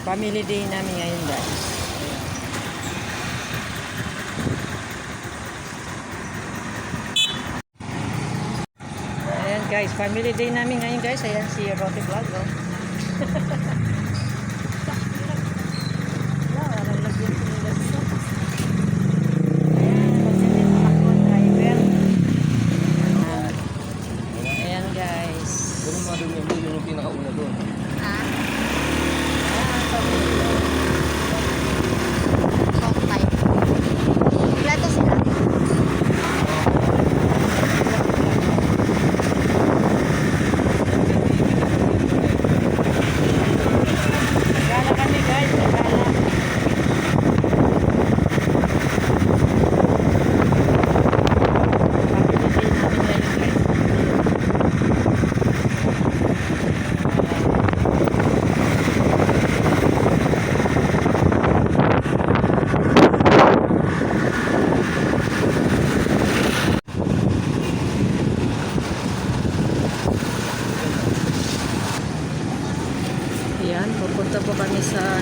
Family day namin ngayon, guys. Ayan guys, family day namin ngayon guys. Ayan si Rote Vlog. Oh. Ayan guys. Ganun mga doon yung pinakauna doon. Plato sila. Nagala kami guys. Nagala. Ayan, pupunta po kami sa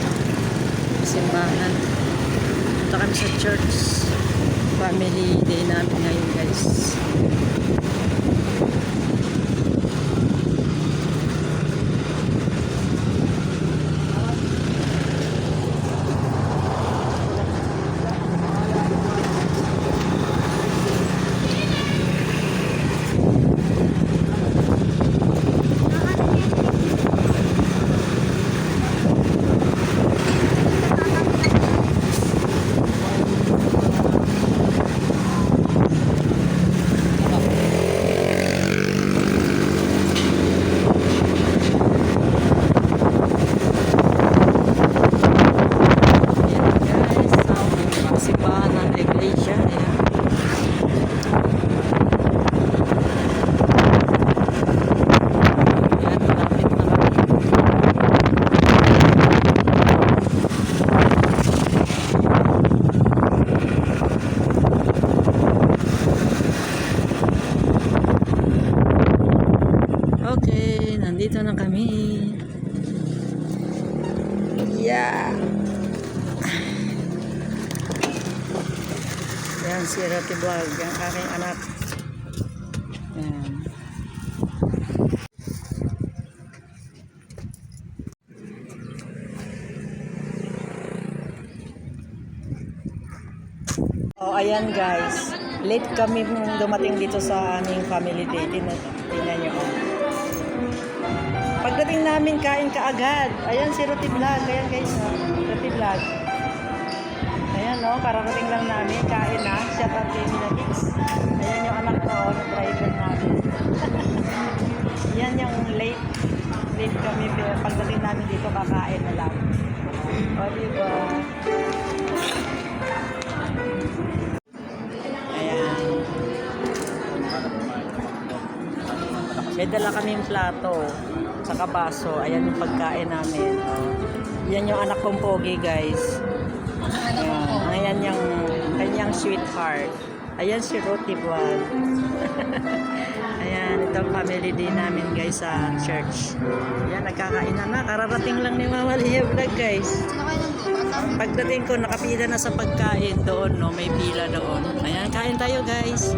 simbahan. Punta kami sa church. Family day namin ngayon guys. Okay, nandito na kami. Yeah. Yan si Rote Vlog, ang aking anak. Yan. Oh, ayan guys. Late kami dumating dito sa aming family day. Tingnan nyo. Oh. Pagdating namin, kain kaagad. Ayan si Rote Vlog. Ayan guys. Rote Vlog. Ayan no, kararating lang namin. Kain na. Shout out kay Mina Mix. Ayan yung anak ko, yung driver namin. Yan yung late. Late kami. Pagdating namin dito, kakain na lang. O, diba? Ayan. May dala kaming plato. Saka baso. Ayan yung pagkain namin. Yan yung anak kong pogi, guys. Ayan. Ayan yung kanyang sweetheart. Ayan si Rote Vlog. Ayan, ito ang family day namin, guys, sa church. Ayan, nagkakain na. Kararating lang ni Mama Lia Vlog, guys. Pagdating ko, nakapila na sa pagkain doon, no? May pila doon. Ayan, kain tayo, guys.